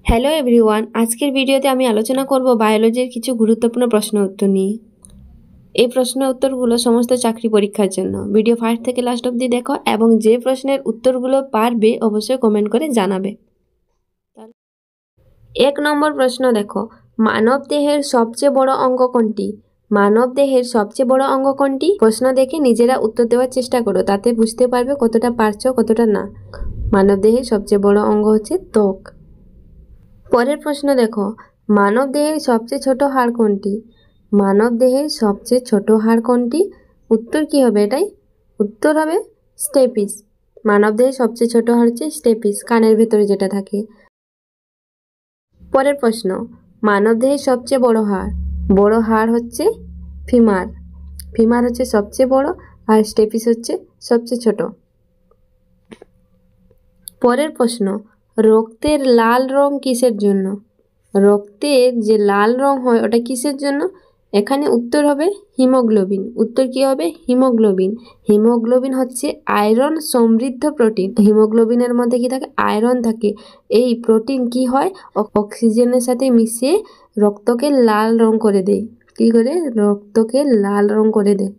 Hello everyone, আজকের ভিডিওতে আমি আলোচনা করব বায়োলজির কিছু গুরুত্বপূর্ণ প্রশ্ন উত্তর নিয়ে। এই প্রশ্ন উত্তরগুলো সমস্ত চাকরি পরীক্ষার জন্য। ভিডিও ফার্স্ট থেকে লাস্ট অবধি দেখো এবং যে প্রশ্নের উত্তরগুলো পারবে অবশ্যই কমেন্ট করে জানাবে। 1 নম্বর প্রশ্ন দেখো, মানব দেহের সবচেয়ে বড় অঙ্গ কোনটি? মানব দেহের সবচেয়ে বড় অঙ্গ কোনটি? প্রশ্ন দেখে নিজেরা উত্তর দেওয়ার চেষ্টা করো, তাতে বুঝতে পারবে কতটা পারছো কতটা না। মানব দেহের সবচেয়ে বড় অঙ্গ হচ্ছে ত্বক। পরের প্রশ্ন দেখো, মানব দেহের সবচেয়ে ছোট হাড় কোনটি? মানব দেহের সবচেয়ে ছোট হাড় কোনটি? উত্তর কি হবে এটাই? উত্তর হবে স্টেপিস। মানব দেহের সবচেয়ে ছোট হাড় হচ্ছে স্টেপিস, কানের ভেতরে যেটা থাকে। পরের প্রশ্ন, মানব দেহের সবচেয়ে বড় হাড় হচ্ছে ফিমার। ফিমার হচ্ছে সবচেয়ে বড় আর স্টেপিস হচ্ছে সবচেয়ে ছোট। পরের প্রশ্ন, রক্তের লাল রং কিসের জন্য? রক্তের যে লাল রং হয় ওটা কিসের জন্য? এখানে উত্তর হবে হিমোগ্লোবিন। উত্তর কি হবে? হিমোগ্লোবিন। হিমোগ্লোবিন হচ্ছে আয়রন সমৃদ্ধ প্রোটিন। হিমোগ্লোবিনের মধ্যে কি থাকে? আয়রন থাকে। এই প্রোটিন কি হয়? অক্সিজেনের সাথে মিশিয়ে রক্তকে লাল রং করে দেয়। কি করে? রক্তকে লাল রং করে দেয়।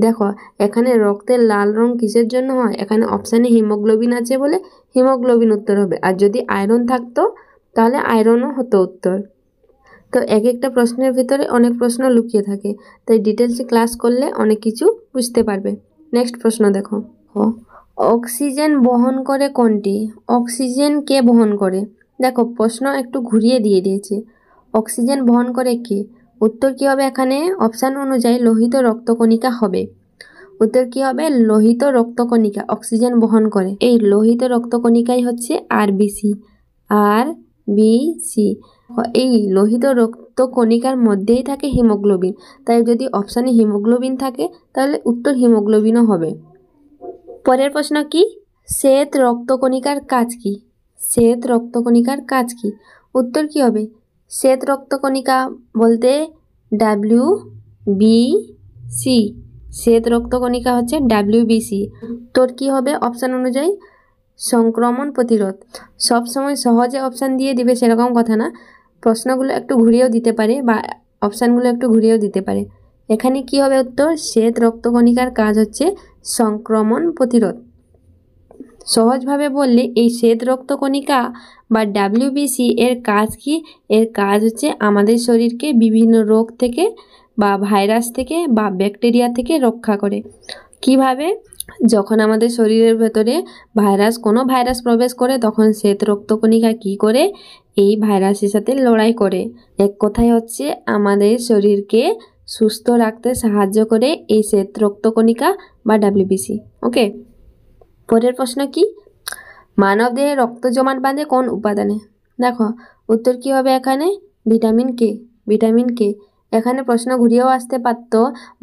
দেখো এখানে রক্তের লাল রং কিসের জন্য হয়? এখানে অপশানে হিমোগ্লোবিন আছে বলে হিমোগ্লোবিন উত্তর হবে। আর যদি আয়রন থাকতো তাহলে আয়রনও হতো উত্তর। তো এক একটা প্রশ্নের ভিতরে অনেক প্রশ্ন লুকিয়ে থাকে, তাই ডিটেলসে ক্লাস করলে অনেক কিছু বুঝতে পারবে। নেক্সট প্রশ্ন দেখো, অক্সিজেন বহন করে কোনটি? অক্সিজেন কে বহন করে? দেখো প্রশ্ন একটু ঘুরিয়ে দিয়ে দিয়েছে। অক্সিজেন বহন করে কে? উত্তর কি হবে? এখানে অপশান অনুযায়ী লোহিত রক্তকণিকা হবে। উত্তর কি হবে? লোহিত রক্তকণিকা অক্সিজেন বহন করে। এই লোহিত রক্তকণিকাই হচ্ছে আরবিসি। আরবিসি। এই লোহিত রক্তকণিকার মধ্যেই থাকে হিমোগ্লোবিন। তাই যদি অপশানে হিমোগ্লোবিন থাকে তাহলে উত্তর হিমোগ্লোবিনও হবে। পরের প্রশ্ন কি? শ্বেত রক্তকণিকার কাজ কি? শ্বেত রক্তকণিকার কাজ কি? উত্তর কি হবে? শ্বেত রক্তকণিকা বলতে WBC। শ্বেত রক্তকণিকা হচ্ছে WBC। তোর কি হবে? অপশান অনুযায়ী সংক্রমণ প্রতিরোধ। সবসময় সহজে অপশান দিয়ে দিবে সেরকম কথা না, প্রশ্নগুলো একটু ঘুরিয়েও দিতে পারে বা অপশানগুলো একটু ঘুরিয়েও দিতে পারে। এখানে কি হবে উত্তর? শ্বেত রক্তকণিকার কাজ হচ্ছে সংক্রমণ প্রতিরোধ। সহজভাবে বললে এই শ্বেত রক্তকণিকা বা WBC এর কাজ কি? এর কাজ হচ্ছে আমাদের শরীরকে বিভিন্ন রোগ থেকে বা ভাইরাস থেকে বা ব্যাকটেরিয়া থেকে রক্ষা করে। কিভাবে? যখন আমাদের শরীরের ভেতরে কোনো ভাইরাস প্রবেশ করে তখন শ্বেত রক্তকণিকা কি করে? এই ভাইরাসের সাথে লড়াই করে। এক কথায় হচ্ছে আমাদের শরীরকে সুস্থ রাখতে সাহায্য করে এই শ্বেত রক্তকণিকা বা WBC। ওকে, পরের প্রশ্ন কি? মানব দেহে রক্ত জমাট বাঁধে কোন উপাদানে? দেখো উত্তর কি হবে এখানে? Vitamin K. Vitamin K. এখানে প্রশ্ন ঘুরিয়েও আসতে পারত,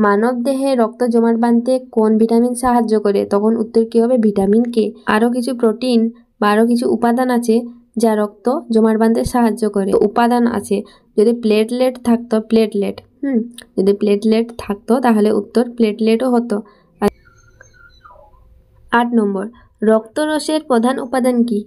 মানব দেহে রক্ত জমাট বাঁধতে কোন ভিটামিন সাহায্য করে? তখন উত্তর কি হবে? Vitamin K. আরও কিছু প্রোটিন বা আরও কিছু উপাদান আছে যা রক্ত জমাট বাঁধতে সাহায্য করে। উপাদান আছে, যদি প্লেটলেট থাকতো, যদি প্লেটলেট থাকতো তাহলে উত্তর প্লেটলেটও হতো। 8 নম্বর, রক্তরসের প্রধান উপাদান কি?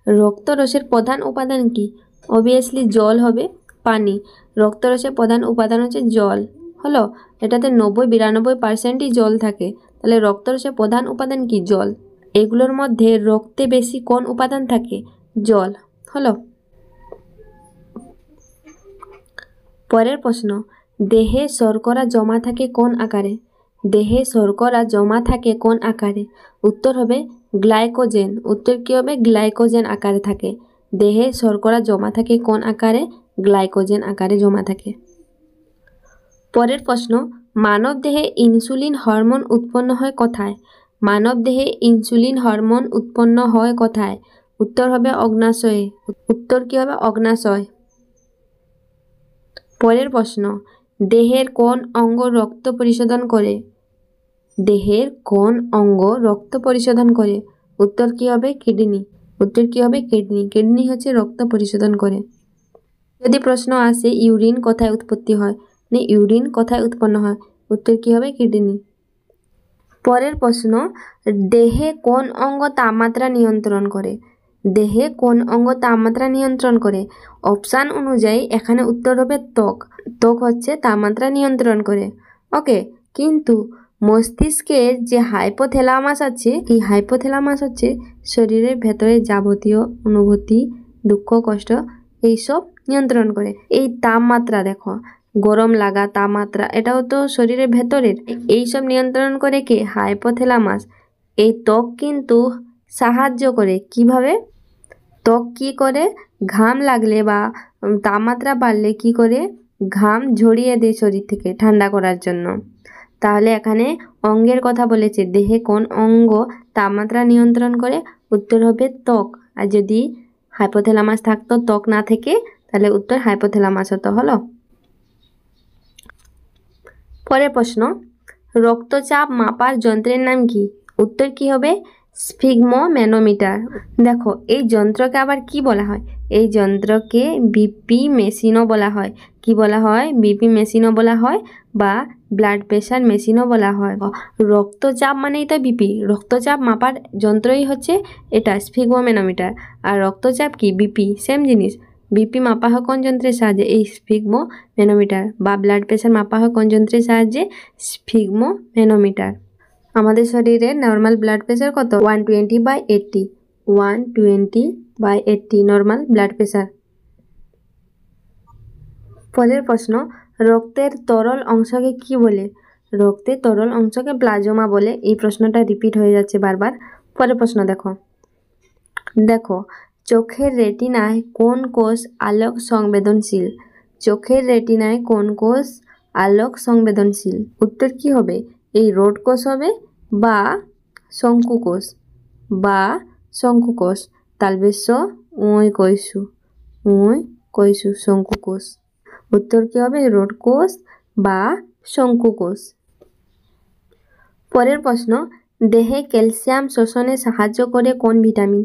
রক্তরসের প্রধান উপাদান কি? অবভিয়াসলি জল হবে, পানি। রক্তরসের প্রধান উপাদান হচ্ছে জল। হলো, এটাতে 90-92%ই জল থাকে। তাহলে রক্তরসের প্রধান উপাদান কি? জল। এগুলোর মধ্যে রক্তে বেশি কোন উপাদান থাকে? জল। হলো, পরের প্রশ্ন, দেহে শর্করা জমা থাকে কোন আকারে? দেহে শর্করা জমা থাকে কোন আকারে? উত্তর হবে গ্লাইকোজেন। উত্তর কি হবে? গ্লাইকোজেন আকারে থাকে। দেহে শর্করা জমা থাকে কোন আকারে? গ্লাইকোজেন আকারে জমা থাকে। পরের প্রশ্ন, মানব দেহে ইনসুলিন হরমোন উৎপন্ন হয় কোথায়? মানব দেহে ইনসুলিন হরমোন উৎপন্ন হয় কোথায়? উত্তর হবে অগ্নাশয়ে। উত্তর কি হবে? অগ্নাশয়। পরের প্রশ্ন, দেহের কোন অঙ্গ রক্ত পরিশোধন করে? দেহের কোন অঙ্গ রক্ত পরিশোধন করে? উত্তর কি হবে? কিডনি। উত্তর কি হবে? কিডনি। কিডনি হচ্ছে রক্ত পরিশোধন করে। যদি প্রশ্ন আসে ইউরিন কোথায় উৎপত্তি হয়, ইউরিন কোথায় উৎপন্ন হয়? উত্তর কি হবে? কিডনি। পরের প্রশ্ন, দেহে কোন অঙ্গ তাপমাত্রা নিয়ন্ত্রণ করে? দেহে কোন অঙ্গ তাপমাত্রা নিয়ন্ত্রণ করে? অপশান অনুযায়ী এখানে উত্তর হবে ত্বক। ত্বক হচ্ছে তাপমাত্রা নিয়ন্ত্রণ করে। ওকে, কিন্তু মস্তিষ্কের যে হাইপোথ্যালামাস আছে, এই হাইপোথ্যালামাস হচ্ছে শরীরের ভেতরে যাবতীয় অনুভূতি, দুঃখ, কষ্ট এইসব নিয়ন্ত্রণ করে। এই তাপমাত্রা দেখো, গরম লাগা, তাপমাত্রা, এটাও তো শরীরের ভেতরের। এইসব নিয়ন্ত্রণ করে কে? হাইপোথ্যালামাস। এই ত্বক কিন্তু সাহায্য করে। কিভাবে? ত্বক কি করে? ঘাম লাগলে বা তাপমাত্রা বাড়লে কি করে? ঘাম ঝরিয়ে দেয় শরীর থেকে ঠান্ডা করার জন্য। তাহলে এখানে অঙ্গের কথা বলেছে, দেহে কোন অঙ্গ তাপমাত্রা নিয়ন্ত্রণ করে? উত্তর হবে ত্বক। আর যদি হাইপোথ্যালামাস থাকতো, ত্বক না থেকে, তাহলে উত্তর হাইপোথ্যালামাস হতো। হলো। পরের প্রশ্ন, রক্তচাপ মাপার যন্ত্রের নাম কি? উত্তর কি হবে? স্ফিগমোম্যানোমিটার। দেখো, এই যন্ত্রকে আবার কি বলা হয়? এই যন্ত্রকে বিপি মেশিনও বলা হয়। কি বলা হয়? বিপি মেশিনও বলা হয় বা ব্লাড প্রেশার মেশিনও বলা হয়। রক্তচাপ মানেই তো বিপি। রক্তচাপ মাপার যন্ত্রই হচ্ছে এটা, স্ফিগমোম্যানোমিটার। আর রক্তচাপ কি? বিপি, সেম জিনিস। বিপি মাপা হয় কোন যন্ত্রের সাহায্যে? এই স্ফিগমোম্যানোমিটার। বা ব্লাড প্রেশার মাপা হয় কোন যন্ত্রের সাহায্যে? স্ফিগমোম্যানোমিটার। আমাদের শরীরে নর্মাল ব্লাড প্রেশার কত? 120/80। 120/80 নর্মাল ব্লাড প্রেশার। পরের প্রশ্ন, রক্তের তরল অংশকে কি বলে? রক্তের তরল অংশকে প্লাজমা বলে। এই প্রশ্নটা রিপিট হয়ে যাচ্ছে বারবার। পরের প্রশ্ন দেখো, চোখের রেটিনায় কোন কোষ আলোক সংবেদনশীল? চোখের রেটিনায় কোন কোষ আলোক সংবেদনশীল? উত্তর কি হবে? এই রোড কোষ হবে বা শঙ্কু কোষ, বা শঙ্কু কোষ। তালবেশ্য কৈশু শঙ্কু কোষ। উত্তর কি হবে? রোড কোষ বা শঙ্কু কোষ। পরের প্রশ্ন, দেহে ক্যালসিয়াম শোষণে সাহায্য করে কোন ভিটামিন?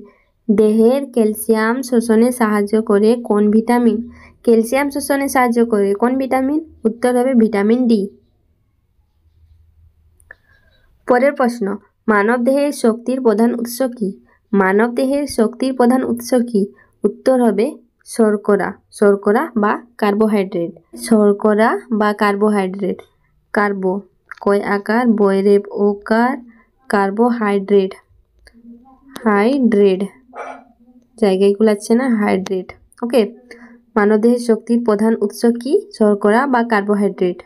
দেহের ক্যালসিয়াম শোষণে সাহায্য করে কোন ভিটামিন? ক্যালসিয়াম শোষণে সাহায্য করে কোন ভিটামিন? উত্তর হবে ভিটামিন ডি। পরের প্রশ্ন, মানব দেহের শক্তির প্রধান উৎস কি? মানব দেহের শক্তির প্রধান উৎস কি? উত্তর হবে শর্করা। শর্করা বা কার্বোহাইড্রেট। শর্করা বা কার্বোহাইড্রেট। কার্বো, কয় আকার, বয়রেব ওকার, কার্বোহাইড্রেট। হাইড্রেট, জায়গায় গুলাচ্ছে না, হাইড্রেট। ওকে, মানবদেহের শক্তির প্রধান উৎস কি? শর্করা বা কার্বোহাইড্রেট।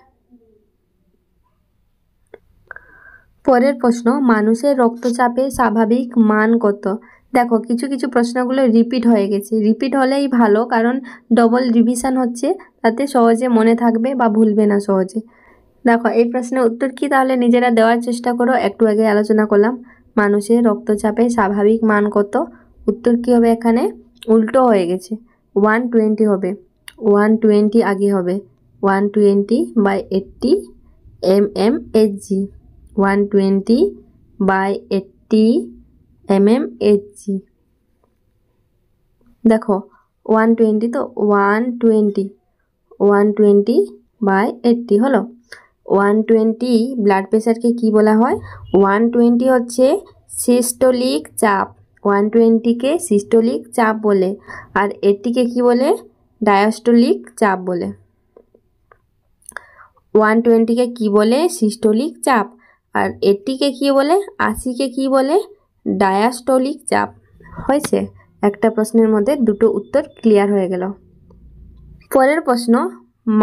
পরের প্রশ্ন, মানুষের রক্তচাপের স্বাভাবিক মান কত? দেখো, কিছু কিছু প্রশ্নগুলো রিপিট হয়ে গেছে। রিপিট হলেই ভালো, কারণ ডবল রিভিশন হচ্ছে, তাতে সহজে মনে থাকবে বা ভুলবে না সহজে। দেখো, এই প্রশ্নের উত্তর কি তাহলে নিজেরা দেওয়ার চেষ্টা করো। একটু আগে আলোচনা করলাম মানুষের রক্তচাপের স্বাভাবিক মান কত। উত্তর কি হবে? এখানে উল্টো হয়ে গেছে, 120 হবে। 120 আগে হবে, 120/80 mmHg। 120/80 mmHg। দেখো, 120 তো 120/80 হলো। 120 ব্লাড প্রেশারকে কি বলা হয়? 120 হচ্ছে সিস্টোলিক চাপ। 120কে সিস্টোলিক চাপ বলে। আর 80কে কি বলে? ডায়াস্টোলিক চাপ বলে। 120কে কি বলে? সিস্টোলিক চাপ। আর 80কে কি বলে? 80কে কি বলে? ডায়াস্টোলিক চাপ। হয়েছে? একটা প্রশ্নের মধ্যে দুটো উত্তর ক্লিয়ার হয়ে গেল। পরের প্রশ্ন,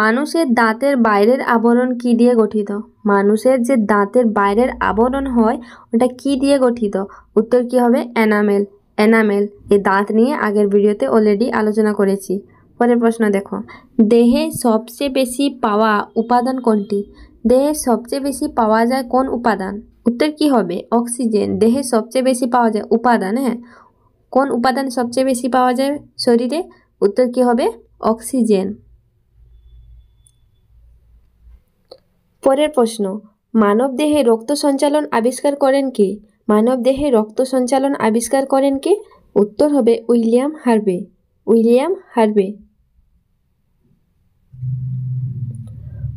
মানুষের দাঁতের বাইরের আবরণ কি দিয়ে গঠিত? মানুষের যে দাঁতের বাইরের আবরণ হয়, ওটা কি দিয়ে গঠিত? উত্তর কি হবে? এনামেল। এনামেল। এই দাঁত নিয়ে আগের ভিডিওতে অলরেডি আলোচনা করেছি। পরের প্রশ্ন দেখো, দেহে সবচেয়ে বেশি পাওয়া উপাদান কোনটি? দেহে সবচেয়ে বেশি পাওয়া যায় কোন উপাদান? উত্তর কি হবে? অক্সিজেন। দেহে সবচেয়ে বেশি পাওয়া যায় উপাদান। হ্যাঁ, কোন উপাদান সবচেয়ে বেশি পাওয়া যায় শরীরে? উত্তর কি হবে? অক্সিজেন। পরের প্রশ্ন, মানব দেহে রক্ত সঞ্চালন আবিষ্কার করেন কে? মানব দেহে রক্ত সঞ্চালন আবিষ্কার করেন কে? উত্তর হবে উইলিয়াম হার্ভে। William Harvey.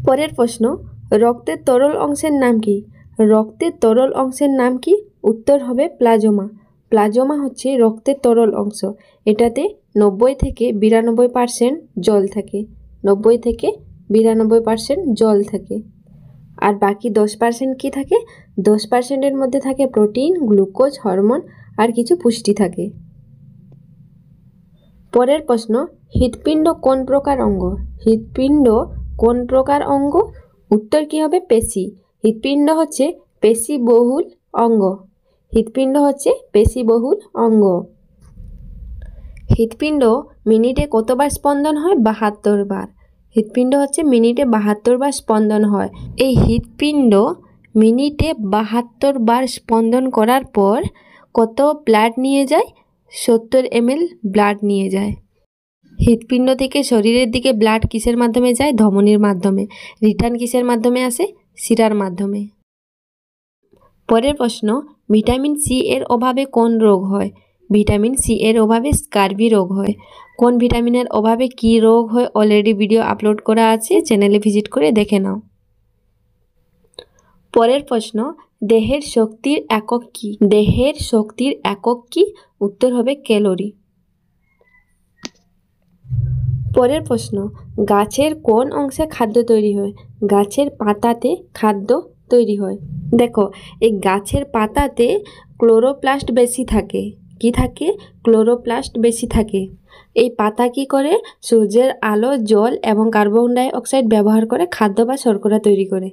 পরের প্রশ্ন, রক্তের তরল অংশের নাম কি? রক্তের তরল অংশের নাম কি? উত্তর হবে প্লাজমা। প্লাজমা হচ্ছে রক্তের তরল অংশ। এটাতে 90 থেকে 92% জল থাকে। 90 থেকে 92% জল থাকে। আর বাকি 10% কি থাকে? 10%-এর মধ্যে থাকে প্রোটিন, গ্লুকোজ, হরমোন আর কিছু পুষ্টি থাকে। পরের প্রশ্ন, হৃৎপিণ্ড কোন প্রকার অঙ্গ? হৃৎপিণ্ড কোন প্রকার অঙ্গ? উত্তর কি হবে? পেশি। হৃৎপিণ্ড হচ্ছে পেশিবহুল অঙ্গ। হৃৎপিণ্ড হচ্ছে পেশিবহুল অঙ্গ। হৃৎপিণ্ড মিনিটে কতবার স্পন্দন হয়? 72 বার। হৃৎপিণ্ড হচ্ছে মিনিটে 72 বার স্পন্দন হয়। এই হৃৎপিণ্ড মিনিটে 72 বার স্পন্দন করার পর কত ব্লাড নিয়ে যায়? 70 ml ব্লাড নিয়ে যায়। হৃৎপিণ্ড থেকে শরীরের দিকে ব্লাড কিসের মাধ্যমে যায়? ধমনীর মাধ্যমে। রিটার্ন কিসের মাধ্যমে আসে? শিরার মাধ্যমে। পরের প্রশ্ন, ভিটামিন সি এর অভাবে কোন রোগ হয়? ভিটামিন সি এর অভাবে স্কারবি রোগ হয়। কোন ভিটামিনের অভাবে কি রোগ হয়? অলরেডি ভিডিও আপলোড করা আছে, চ্যানেলে ভিজিট করে দেখে নাও। পরের প্রশ্ন, দেহের শক্তির একক কি? দেহের শক্তির একক কি? উত্তর হবে ক্যালোরি। পরের প্রশ্ন, গাছের কোন অংশে খাদ্য তৈরি হয়? গাছের পাতাতে খাদ্য তৈরি হয়। দেখো, এই গাছের পাতাতে ক্লোরোপ্লাস্ট বেশি থাকে। কি থাকে? ক্লোরোপ্লাস্ট বেশি থাকে। এই পাতা কি করে? সূর্যের আলো, জল এবং কার্বন ডাই অক্সাইড ব্যবহার করে খাদ্য বা শর্করা তৈরি করে।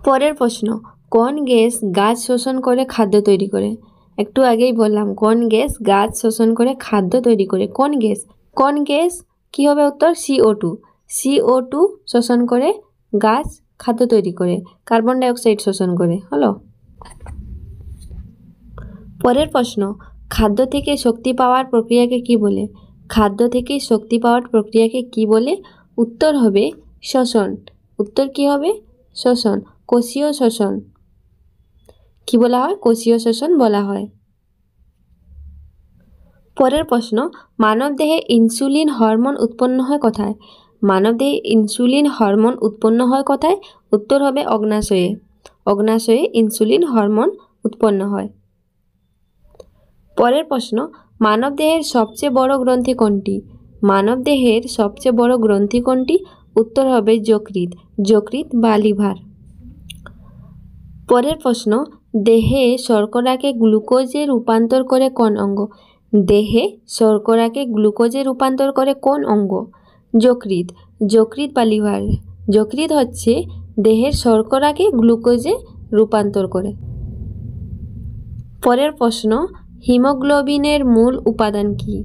পরের প্রশ্ন, কোন গ্যাস গাছ শোষণ করে খাদ্য তৈরি করে? একটু আগেই বললাম, কোন গ্যাস গাছ শোষণ করে খাদ্য তৈরি করে? কোন গ্যাস? কোন গ্যাস? কি হবে উত্তর? CO2। CO2 শোষণ করে গাছ খাদ্য তৈরি করে। কার্বন ডাই অক্সাইড শোষণ করে। হলো। পরের প্রশ্ন, খাদ্য থেকে শক্তি পাওয়ার প্রক্রিয়াকে কি বলে? খাদ্য থেকে শক্তি পাওয়ার প্রক্রিয়াকে কি বলে? উত্তর হবে শ্বসন। উত্তর কি হবে? শ্বসন। কোষীয় শ্বসন। কি বলা হয়? কোষীয় শ্বসন বলা হয়। পরের প্রশ্ন, মানবদেহে ইনসুলিন হরমোন উৎপন্ন হয় কোথায়? মানবদেহে ইনসুলিন হরমোন উৎপন্ন হয় কোথায়? উত্তর হবে অগ্ন্যাশয়ে। অগ্ন্যাশয়ে ইনসুলিন হরমোন উৎপন্ন হয়। পরের প্রশ্ন, মানবদেহের সবচেয়ে বড় গ্রন্থি কোনটি? মানবদেহের সবচেয়ে বড় গ্রন্থি কোনটি? উত্তর হবে যকৃৎ। যকৃৎ বা লিভার। পরের প্রশ্ন, দেহে শর্করাকে গ্লুকোজে রূপান্তর করে কোন অঙ্গ? দেহে শর্করাকে গ্লুকোজে রূপান্তর করে কোন অঙ্গ? যকৃৎ। যকৃৎ বা লিভার। যকৃৎ হচ্ছে দেহের শর্করাকে গ্লুকোজে রূপান্তর করে। পরের প্রশ্ন, হিমোগ্লোবিনের মূল উপাদান কি?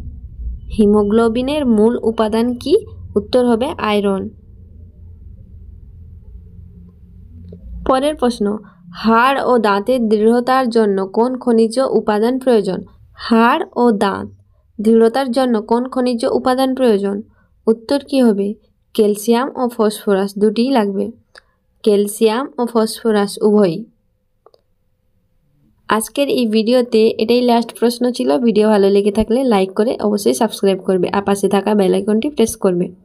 হিমোগ্লোবিনের মূল উপাদান কি? উত্তর হবে আয়রন। পরের প্রশ্ন, হাড় ও দাঁতের দৃঢ়তার জন্য কোন খনিজ উপাদান প্রয়োজন? হাড় ও দাঁত দৃঢ়তার জন্য কোন খনিজ উপাদান প্রয়োজন? উত্তর কি হবে? ক্যালসিয়াম ও ফসফরাস। দুটিই লাগবে। ক্যালসিয়াম ও ফসফরাস উভয়ই। আজকের এই ভিডিওতে এটাই লাস্ট প্রশ্ন ছিল। ভিডিও ভালো লেগে থাকলে লাইক করে অবশ্যই সাবস্ক্রাইব করবে আর পাশে থাকা বেল আইকনটি প্রেস করবে।